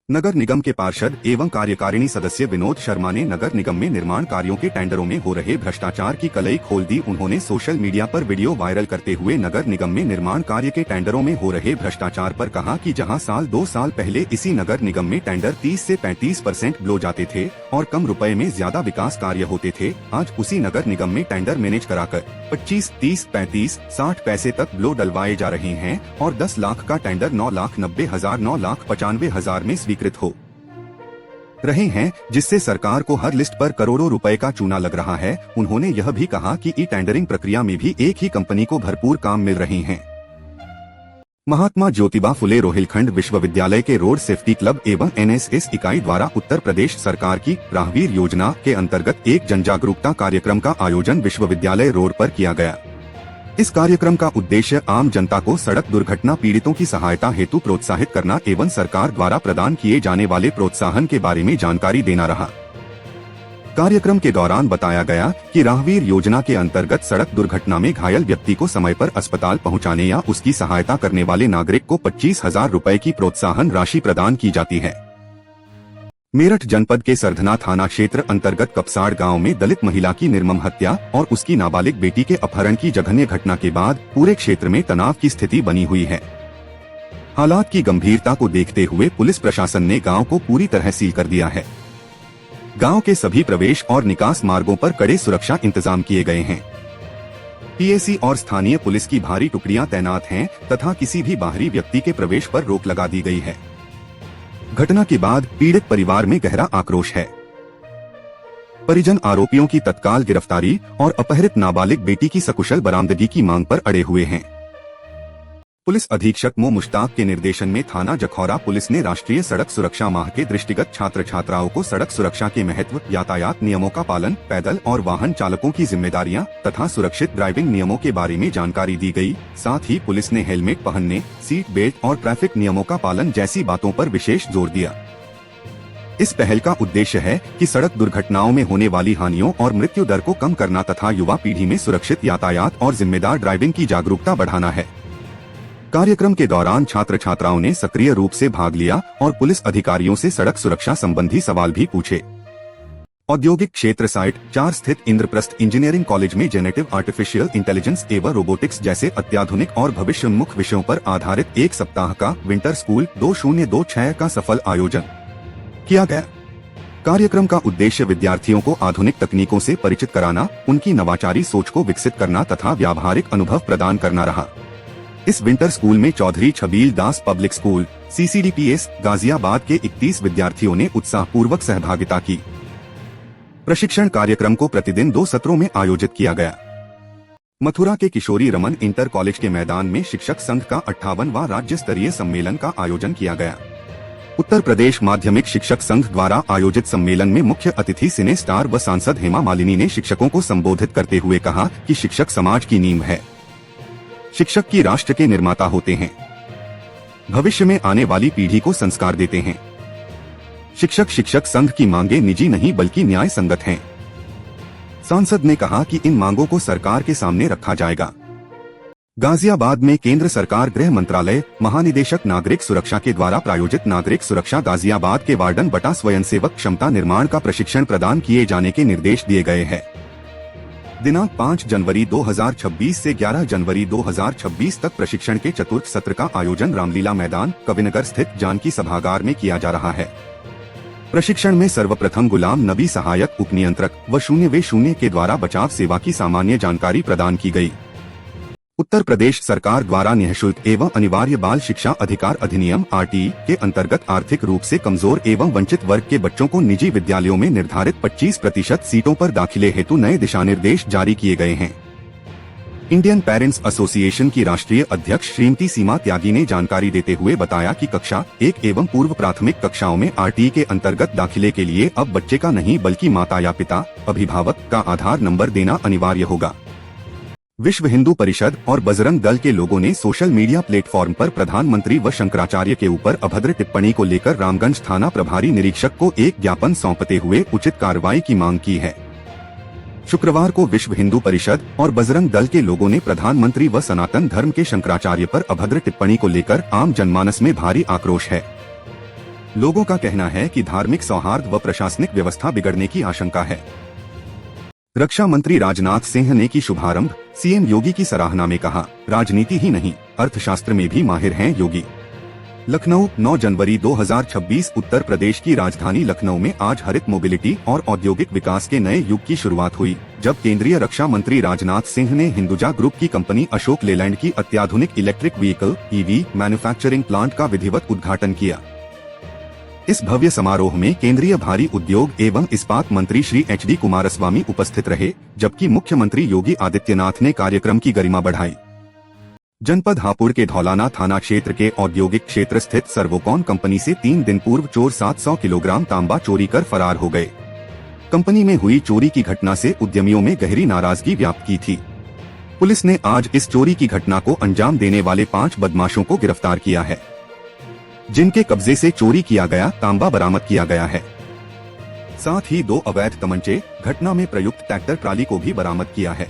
नगर निगम के पार्षद एवं कार्यकारिणी सदस्य विनोद शर्मा ने नगर निगम में निर्माण कार्यों के टेंडरों में हो रहे भ्रष्टाचार की कलई खोल दी। उन्होंने सोशल मीडिया पर वीडियो वायरल करते हुए नगर निगम में निर्माण कार्य के टेंडरों में हो रहे भ्रष्टाचार पर कहा कि जहां साल 2 साल पहले इसी नगर निगम में टेंडर 30 से 35% ब्लो जाते थे और कम रुपए में ज्यादा विकास कार्य होते थे, आज उसी नगर निगम में टेंडर मैनेज कराकर 25, 30, 35, 60 पैसे तक ब्लो डलवाए जा रहे हैं और 10 लाख का टेंडर 9,90,000, 9,95,000 में स्वीकृत हो रहे हैं, जिससे सरकार को हर लिस्ट पर करोड़ों रुपए का चूना लग रहा है। उन्होंने यह भी कहा कि ई टेंडरिंग प्रक्रिया में भी एक ही कंपनी को भरपूर काम मिल रहे हैं। महात्मा ज्योतिबा फुले रोहिलखंड विश्वविद्यालय के रोड सेफ्टी क्लब एवं NSS इकाई द्वारा उत्तर प्रदेश सरकार की राहगीर योजना के अंतर्गत एक जन जागरूकता कार्यक्रम का आयोजन विश्वविद्यालय रोड पर किया गया। इस कार्यक्रम का उद्देश्य आम जनता को सड़क दुर्घटना पीड़ितों की सहायता हेतु प्रोत्साहित करना एवं सरकार द्वारा प्रदान किए जाने वाले प्रोत्साहन के बारे में जानकारी देना रहा। कार्यक्रम के दौरान बताया गया कि राहगीर योजना के अंतर्गत सड़क दुर्घटना में घायल व्यक्ति को समय पर अस्पताल पहुंचाने या उसकी सहायता करने वाले नागरिक को 25,000 रुपए की प्रोत्साहन राशि प्रदान की जाती है। मेरठ जनपद के सरधना थाना क्षेत्र अंतर्गत कपसाड़ गांव में दलित महिला की निर्मम हत्या और उसकी नाबालिग बेटी के अपहरण की जघन्य घटना के बाद पूरे क्षेत्र में तनाव की स्थिति बनी हुई है। हालात की गंभीरता को देखते हुए पुलिस प्रशासन ने गांव को पूरी तरह सील कर दिया है। गांव के सभी प्रवेश और निकास मार्गों पर कड़े सुरक्षा इंतजाम किए गए हैं। PAC और स्थानीय पुलिस की भारी टुकड़ियां तैनात हैं तथा किसी भी बाहरी व्यक्ति के प्रवेश पर रोक लगा दी गई है। घटना के बाद पीड़ित परिवार में गहरा आक्रोश है। परिजन आरोपियों की तत्काल गिरफ्तारी और अपहरित नाबालिग बेटी की सकुशल बरामदगी की मांग पर अड़े हुए हैं। पुलिस अधीक्षक मो मुश्ताक के निर्देशन में थाना जखौरा पुलिस ने राष्ट्रीय सड़क सुरक्षा माह के दृष्टिगत छात्र छात्राओं को सड़क सुरक्षा के महत्व, यातायात नियमों का पालन, पैदल और वाहन चालकों की जिम्मेदारियां तथा सुरक्षित ड्राइविंग नियमों के बारे में जानकारी दी गई। साथ ही पुलिस ने हेलमेट पहनने, सीट बेल्ट और ट्रैफिक नियमों का पालन जैसी बातों पर विशेष जोर दिया। इस पहल का उद्देश्य है कि सड़क दुर्घटनाओं में होने वाली हानियों और मृत्यु दर को कम करना तथा युवा पीढ़ी में सुरक्षित यातायात और जिम्मेदार ड्राइविंग की जागरूकता बढ़ाना है। कार्यक्रम के दौरान छात्र छात्राओं ने सक्रिय रूप से भाग लिया और पुलिस अधिकारियों से सड़क सुरक्षा संबंधी सवाल भी पूछे। औद्योगिक क्षेत्र साइट 4 स्थित इंद्रप्रस्थ इंजीनियरिंग कॉलेज में जेनेटिव आर्टिफिशियल इंटेलिजेंस एवं रोबोटिक्स जैसे अत्याधुनिक और भविष्योन्मुख विषयों पर आधारित 1 सप्ताह का विंटर स्कूल 2026 का सफल आयोजन किया गया। कार्यक्रम का उद्देश्य विद्यार्थियों को आधुनिक तकनीकों से परिचित कराना, उनकी नवाचारी सोच को विकसित करना तथा व्यावहारिक अनुभव प्रदान करना रहा। इस विंटर स्कूल में चौधरी छबील दास पब्लिक स्कूल CCDPS गाजियाबाद के 31 विद्यार्थियों ने उत्साहपूर्वक सहभागिता की। प्रशिक्षण कार्यक्रम को प्रतिदिन 2 सत्रों में आयोजित किया गया। मथुरा के किशोरी रमन इंटर कॉलेज के मैदान में शिक्षक संघ का 58वां राज्य स्तरीय सम्मेलन का आयोजन किया गया। उत्तर प्रदेश माध्यमिक शिक्षक संघ द्वारा आयोजित सम्मेलन में मुख्य अतिथि सिने स्टार व सांसद हेमा मालिनी ने शिक्षकों को संबोधित करते हुए कहा कि शिक्षक समाज की नींव है। शिक्षक की राष्ट्र के निर्माता होते हैं, भविष्य में आने वाली पीढ़ी को संस्कार देते हैं। शिक्षक संघ की मांगे निजी नहीं बल्कि न्याय संगत हैं। सांसद ने कहा कि इन मांगों को सरकार के सामने रखा जाएगा। गाजियाबाद में केंद्र सरकार गृह मंत्रालय महानिदेशक नागरिक सुरक्षा के द्वारा प्रायोजित नागरिक सुरक्षा गाजियाबाद के वार्डन बटा स्वयंसेवक क्षमता निर्माण का प्रशिक्षण प्रदान किए जाने के निर्देश दिए गए हैं। दिनांक 5 जनवरी 2026 से 11 जनवरी 2026 तक प्रशिक्षण के चतुर्थ सत्र का आयोजन रामलीला मैदान कविनगर स्थित जानकी सभागार में किया जा रहा है। प्रशिक्षण में सर्वप्रथम गुलाम नबी सहायक उप नियंत्रक व 0/0 के द्वारा बचाव सेवा की सामान्य जानकारी प्रदान की गई। उत्तर प्रदेश सरकार द्वारा निःशुल्क एवं अनिवार्य बाल शिक्षा अधिकार अधिनियम RTE के अंतर्गत आर्थिक रूप से कमजोर एवं वंचित वर्ग के बच्चों को निजी विद्यालयों में निर्धारित 25% सीटों पर दाखिले हेतु नए दिशा निर्देश जारी किए गए हैं। इंडियन पेरेंट्स एसोसिएशन की राष्ट्रीय अध्यक्ष श्रीमती सीमा त्यागी ने जानकारी देते हुए बताया कि कक्षा 1 एवं पूर्व प्राथमिक कक्षाओं में RTE के अंतर्गत दाखिले के लिए अब बच्चे का नहीं बल्कि माता या पिता, अभिभावक का आधार नंबर देना अनिवार्य होगा। विश्व हिंदू परिषद और बजरंग दल के लोगों ने सोशल मीडिया प्लेटफॉर्म पर प्रधानमंत्री व शंकराचार्य के ऊपर अभद्र टिप्पणी को लेकर रामगंज थाना प्रभारी निरीक्षक को एक ज्ञापन सौंपते हुए उचित कार्रवाई की मांग की है। शुक्रवार को विश्व हिंदू परिषद और बजरंग दल के लोगों ने प्रधानमंत्री व सनातन धर्म के शंकराचार्य पर अभद्र टिप्पणी को लेकर आम जनमानस में भारी आक्रोश है। लोगों का कहना है कि धार्मिक सौहार्द व प्रशासनिक व्यवस्था बिगड़ने की आशंका है। रक्षा मंत्री राजनाथ सिंह ने की शुभारंभ, सीएम योगी की सराहना में कहा, राजनीति ही नहीं अर्थशास्त्र में भी माहिर हैं योगी। लखनऊ 9 जनवरी 2026 उत्तर प्रदेश की राजधानी लखनऊ में आज हरित मोबिलिटी और औद्योगिक विकास के नए युग की शुरुआत हुई, जब केंद्रीय रक्षा मंत्री राजनाथ सिंह ने हिंदुजा ग्रुप की कंपनी अशोक लेलैंड की अत्याधुनिक electric vehicle (EV) manufacturing plant का विधिवत उद्घाटन किया। इस भव्य समारोह में केंद्रीय भारी उद्योग एवं इस्पात मंत्री श्री एच.डी. कुमारस्वामी उपस्थित रहे, जबकि मुख्यमंत्री योगी आदित्यनाथ ने कार्यक्रम की गरिमा बढ़ाई। जनपद हापुड़ के धौलाना थाना क्षेत्र के औद्योगिक क्षेत्र स्थित सर्वोकॉन कंपनी से 3 दिन पूर्व चोर 700 किलोग्राम तांबा चोरी कर फरार हो गए। कंपनी में हुई चोरी की घटना से उद्यमियों में गहरी नाराजगी व्याप्त की थी। पुलिस ने आज इस चोरी की घटना को अंजाम देने वाले 5 बदमाशों को गिरफ्तार किया है, जिनके कब्जे से चोरी किया गया तांबा बरामद किया गया है। साथ ही 2 अवैध तमंचे, घटना में प्रयुक्त ट्रैक्टर ट्राली को भी बरामद किया है।